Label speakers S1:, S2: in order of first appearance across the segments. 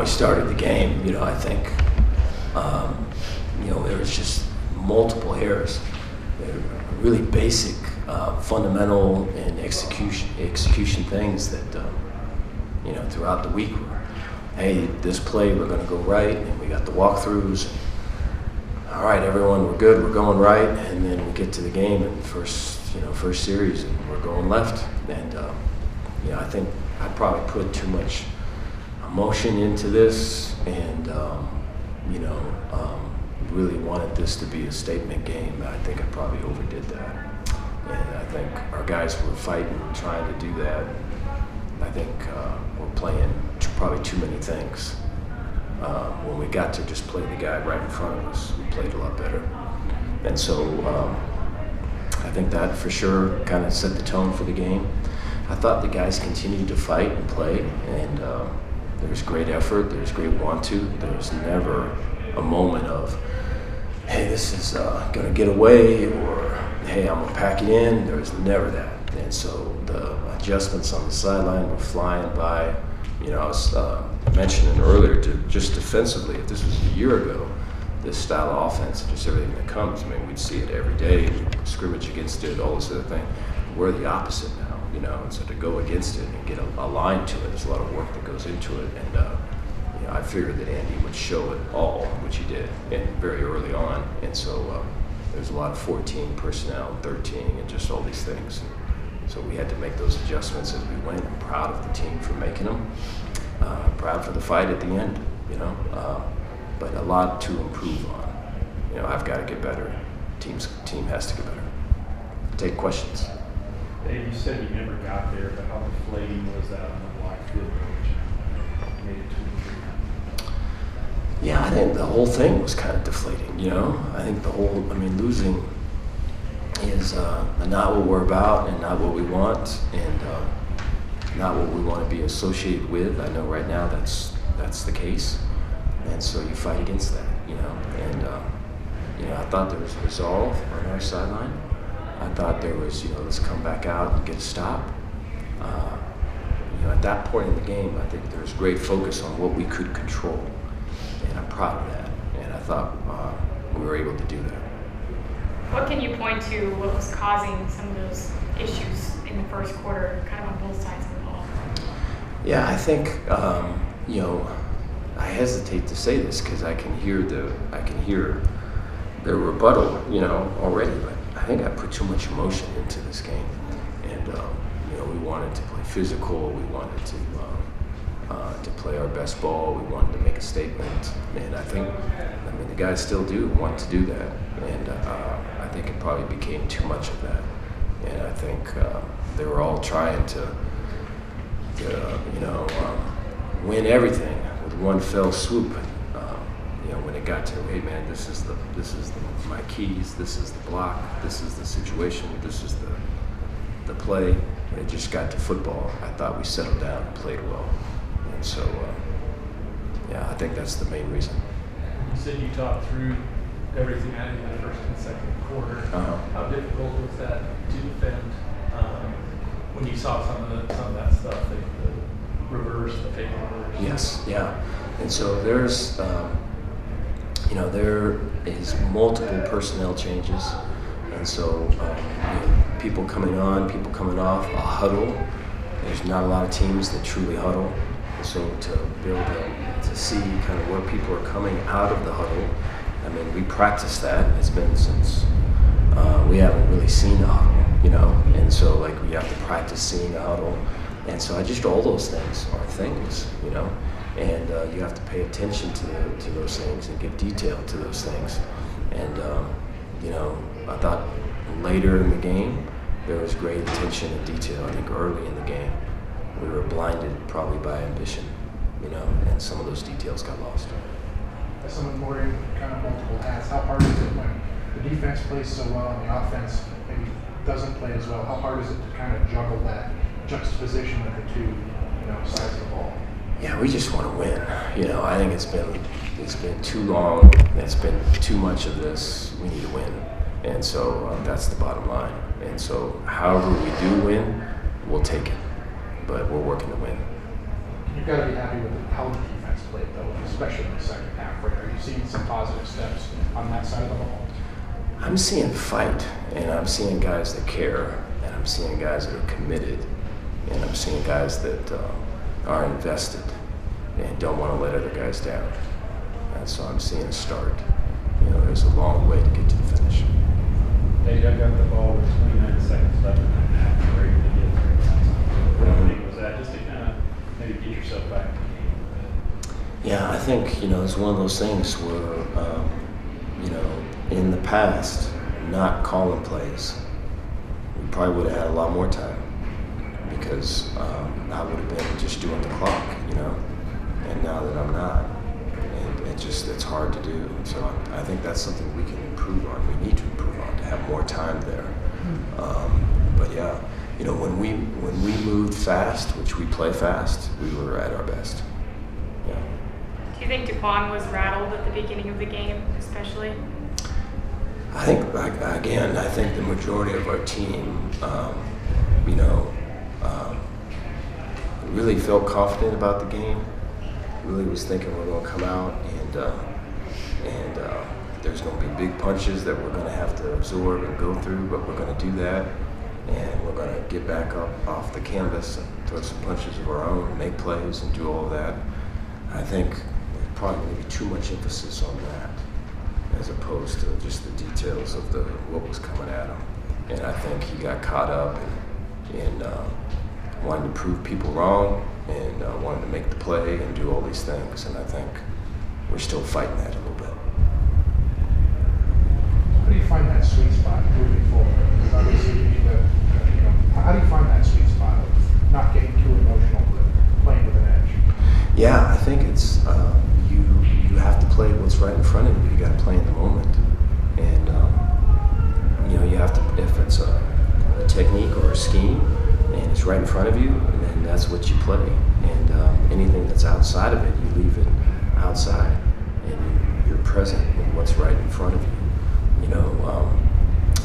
S1: we started the game. I think there was just multiple errors. They were really basic, fundamental and execution things that throughout the week were, hey, this play we're going to go right, and we got the walkthroughs. All right, everyone, we're good, we're going right, and then we get to the game in first series, and we're going left. And I think I probably put too much emotion into this, and really wanted this to be a statement game. I think I probably overdid that, and I think our guys were fighting, trying to do that. I think we're playing probably too many things. When we got to just play the guy right in front of us, we played a lot better. And so I think that for sure kind of set the tone for the game. I thought the guys continued to fight and play, and there was great effort, there was great want to. There was never a moment of, hey, this is going to get away, or hey, I'm going to pack it in. There was never that. And so the adjustments on the sideline were flying by. I was mentioning earlier, just defensively, if this was a year ago, this style of offense, just everything that comes, we'd see it every day, we'd scrimmage against it, all this other thing. We're the opposite now, and so to go against it and get a line to it, there's a lot of work that goes into it. And I figured that Andy would show it all, which he did, and very early on. And so there's a lot of 14 personnel, 13, and just all these things. So we had to make those adjustments as we went. I'm proud of the team for making them. Proud for the fight at the end, but a lot to improve on. I've got to get better. Team has to get better. Take questions.
S2: Dave, you said you never got there, but how deflating was that on the block field goal? Made it 2-3.
S1: Yeah, I think the whole thing was kind of deflating. I think losing is not what we're about, and not what we want, and not what we want to be associated with. I know right now that's the case, and so you fight against that, And I thought there was resolve on our sideline. I thought there was, let's come back out and get a stop. At that point in the game, I think there was great focus on what we could control, and I'm proud of that. And I thought we were able to do that.
S3: What can you point to what was causing some of those issues in the first quarter, kind of on both sides of the ball?
S1: Yeah, I think I hesitate to say this because I can hear the rebuttal, already. But I think I put too much emotion into this game, and we wanted to play physical. We wanted to play our best ball. We wanted to make a statement, and I think the guys still do want to do that, and I think it probably became too much of that, and I think they were all trying to win everything with one fell swoop. When it got to, hey man, this is my keys, this is the block, this is the situation, this is the play. When it just got to football, I thought we settled down and played well, and so I think that's the main reason.
S2: You said you talked through everything out in the first and second quarter. How difficult was that to defend when you saw some of that stuff, the reverse, the fake reverse?
S1: Yes, yeah. And so there's, there is multiple personnel changes, and so people coming on, people coming off, a huddle. There's not a lot of teams that truly huddle, and so to build to see kind of where people are coming out of the huddle. We practice that. It's been since we haven't really seen a huddle, and so we have to practice seeing a huddle, and so all those things are things, and you have to pay attention to those things and give detail to those things, and I thought later in the game there was great attention and detail. I think early in the game we were blinded probably by ambition, and some of those details got lost.
S4: As someone wearing kind of multiple hats, how hard is it when the defense plays so well and the offense maybe doesn't play as well? How hard is it to kind of juggle that juxtaposition of the two, sides of the ball?
S1: Yeah, we just want to win. I think it's been too long. It's been too much of this. We need to win, and so that's the bottom line. And so, however we do win, we'll take it. But we're working to win.
S4: You've got to be happy with how the defense played, though. especially in the second half? Right? Are you seeing some positive steps on that side of the ball?
S1: I'm seeing fight, and I'm seeing guys that care, and I'm seeing guys that are committed, and I'm seeing guys that are invested and don't want to let other guys down. And so I'm seeing a start. There's a long way to get to the finish.
S5: They got the ball with 29 seconds left in that half. Ready to get through. How big was that? Just to kind of maybe get yourself back in the game.
S1: Yeah, I think it's one of those things where in the past, not calling plays, we probably would have had a lot more time because I would have been just doing the clock, and now that I'm not, and it's hard to do. So I think that's something we can improve on. We need to improve on to have more time there. But yeah, when we moved fast, which we play fast, we were at our best. Yeah.
S3: Do you think DeQuan was rattled at the beginning of the game, especially?
S1: I think the majority of our team, really felt confident about the game. Really was thinking we're going to come out and there's going to be big punches that we're going to have to absorb and go through, but we're going to do that, and we're going to get back up off the canvas and throw some punches of our own, make plays, and do all of that. I think there's probably going to be too much emphasis on that, as opposed to just the details of what was coming at him. And I think he got caught up in wanting to prove people wrong and wanting to make the play and do all these things. And I think we're still fighting that a little bit.
S4: How do you find that sweet spot moving forward? Because obviously you need to, how do you find that sweet spot of not getting too emotional but playing with an edge?
S1: Yeah, I think it's you have to play what's right in front of you. You got to play in the moment, and you have to, if it's a technique or a scheme, and it's right in front of you, and then that's what you play. And anything that's outside of it, you leave it outside, and you're present with what's right in front of you.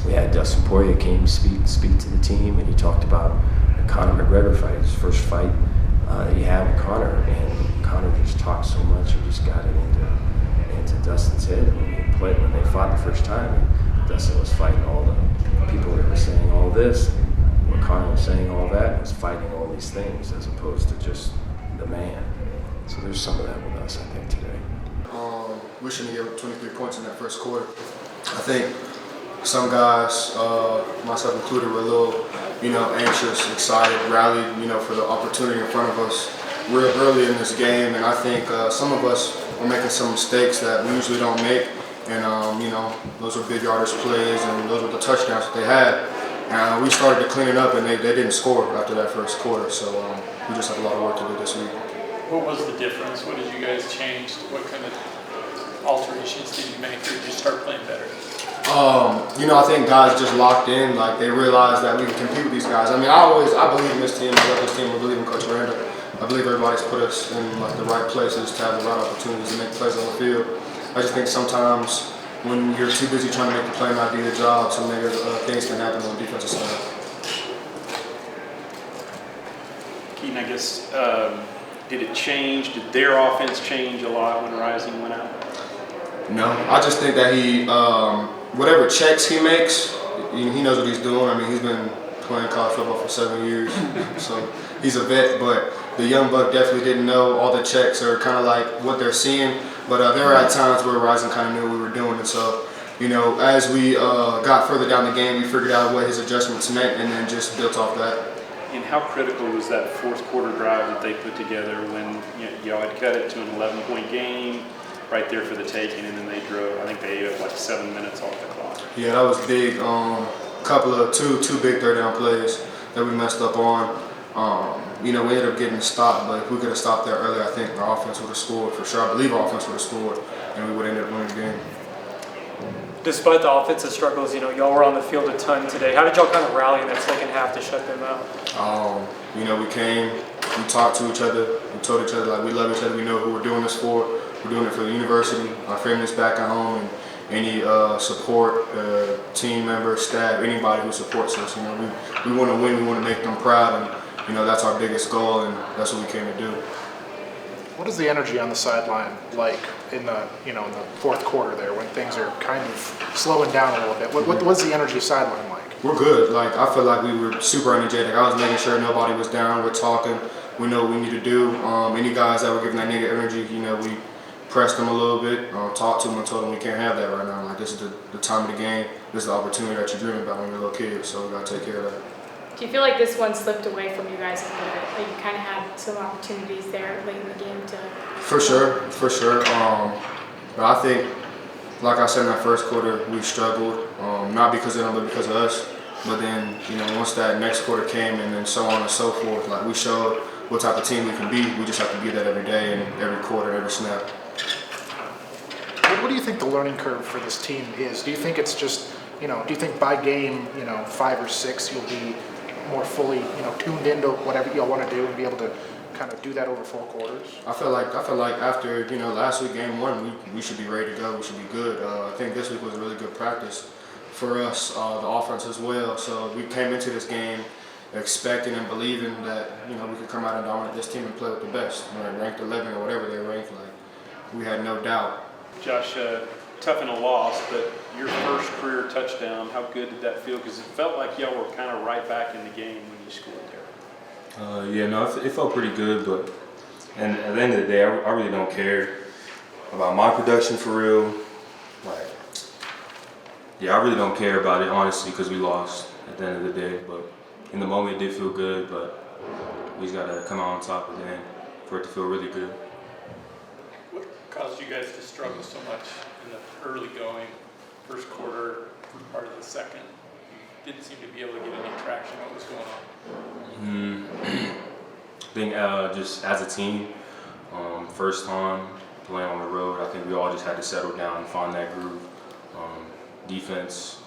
S1: We had Dustin Poirier came speak to the team, and he talked about the Conor McGregor fight, his first fight that he had with Conor, and Conor just talked so much and just got it into Dustin's head. When they fought the first time, and Dustin was fighting all the people that were saying all this, and Conor was saying all that, and was fighting all these things as opposed to just the man. So there's some of that with us, I think, today.
S6: We shouldn't give up 23 points in that first quarter. I think some guys, myself included, were a little, anxious, excited, rallied, for the opportunity in front of us real early in this game. And I think some of us were making some mistakes that we usually don't make. And, those were big yardage plays, and those were the touchdowns that they had. And we started to clean it up, and they didn't score after that first quarter. So we just have a lot of work to do this week.
S7: What was the difference? What did you guys change? What kind of alterations did you make, or did you start playing better?
S6: I think guys just locked in. Like, they realized that we can compete with these guys. I mean, I believe in this team. I love this team. I believe in Coach Aranda. I believe everybody's put us in the right places to have the right opportunities to make plays on the field. I just think sometimes when you're too busy trying to make the play and not do your job, some negative things can happen on the defensive side.
S7: Keaton, I guess, did it change? Did their offense change a lot when Rising went out?
S6: No, I just think that he, whatever checks he makes, he knows what he's doing. I mean, he's been playing college football for 7 years, so he's a vet. But the young buck definitely didn't know all the checks or kind of like what they're seeing. But there were at times where Rising kind of knew what we were doing. And so, as we got further down the game, we figured out what his adjustments meant and then just built off that.
S7: And how critical was that fourth quarter drive that they put together when y'all had cut it to an 11-point game, right there for the taking, and then they drove? I think they ate up like 7 minutes off the clock.
S6: Yeah, that was big. Couple of two big third down plays that we messed up on. We ended up getting stopped, but if we could have stopped there earlier, I think our offense would have scored for sure. I believe our offense would have scored, and we would have ended up winning the game.
S8: Despite the offensive struggles, y'all were on the field a ton today. How did y'all kind of rally in that second half to shut them out?
S6: We came, we talked to each other, we told each other like we love each other, we know who we're doing this for. We're doing it for the university, our families back at home, and any support, team member, staff, anybody who supports us. We want to win, we want to make them proud, and that's our biggest goal, and that's what we came to do.
S4: What is the energy on the sideline like in the in the fourth quarter there when things are kind of slowing down a little bit? What's the energy sideline like?
S6: We're good. Like, I feel like we were super energetic. I was making sure nobody was down. We're talking. We know what we need to do. Any guys that were giving that negative energy, we pressed them a little bit, talked to them and told them we can't have that right now. Like, this is the time of the game. This is the opportunity that you're dreaming about when you're a little kid. So we got to take care of that.
S3: Do you feel like this one slipped away from you guys a little bit? Like you kind of had some opportunities there late in the game to.
S6: For sure. But I think, like I said in that first quarter, we struggled. Not because of them, but because of us. But then, once that next quarter came and then so on and so forth, like we showed what type of team we can be. We just have to be that every day and every quarter, every snap.
S4: What do you think the learning curve for this team is? Do you think it's just, do you think by game, 5 or 6, you'll be more fully, tuned into whatever you'll want to do and be able to kind of do that over 4 quarters?
S6: I feel like after last week game 1 we should be ready to go. We should be good. I think this week was a really good practice for us, the offense as well. So we came into this game expecting and believing that we could come out and dominate this team and play with the best. Ranked 11 or whatever they're ranked, like we had no doubt.
S7: Josh, tough in a loss, but your first career touchdown, how good did that feel? Because it felt like y'all were kind of right back in the game when you scored there.
S9: It felt pretty good, but and at the end of the day, I really don't care about my production for real. I really don't care about it, honestly, because we lost at the end of the day. But in the moment, it did feel good, but we just got to come out on top at the end for it to feel really good.
S2: What caused you guys to struggle so much in the early going, first quarter, part of the second? You didn't seem to be able to get any traction. What was going on?
S9: I think just as a team, first time playing on the road, I think we all just had to settle down and find that groove. Defense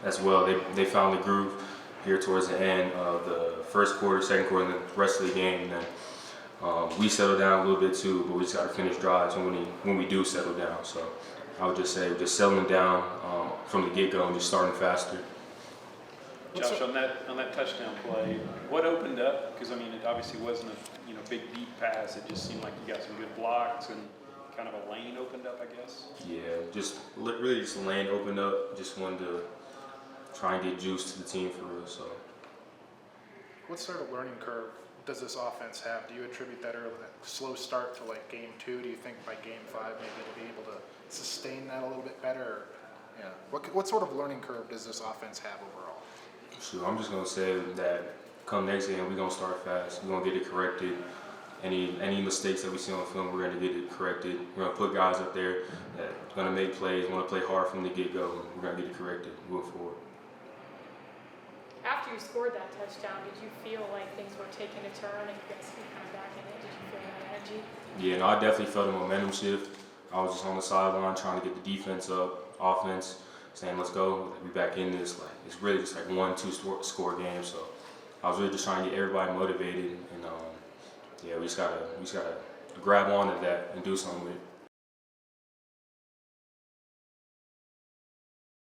S9: as well, they found the groove here towards the end of the first quarter, second quarter, and the rest of the game. And then we settled down a little bit too, but we just got to finish drives when we do settle down. So I would just say just settling down from the get-go and just starting faster.
S7: Josh, on that touchdown play, what opened up? Because it obviously wasn't a big deep pass. It just seemed like you got some good blocks and kind of a lane opened up, I guess.
S9: Yeah, just really just a lane opened up. Just wanted to try and get juice to the team for real. So,
S4: What sort of learning curve does this offense have? Do you attribute that slow start to like game 2? Do you think by game 5 maybe it'll be able to sustain that a little bit better? Yeah. What sort of learning curve does this offense have overall?
S9: Sure, I'm just gonna say that come next game we're gonna start fast. We're gonna get it corrected. Any mistakes that we see on film, we're gonna get it corrected. We're gonna put guys up there that are gonna make plays, want to play hard from the get-go. We're gonna get it corrected moving forward.
S3: After you scored that touchdown, did you feel like things were taking a turn and you guys were kind of back in it? Did you feel that energy?
S9: Yeah, no, I definitely felt a momentum shift. I was just on the sideline trying to get the defense up, offense, saying let's go. We back in this. Like it's really just like 1-2 score game. So I was really just trying to get everybody motivated, and we just gotta grab onto that and do something with it.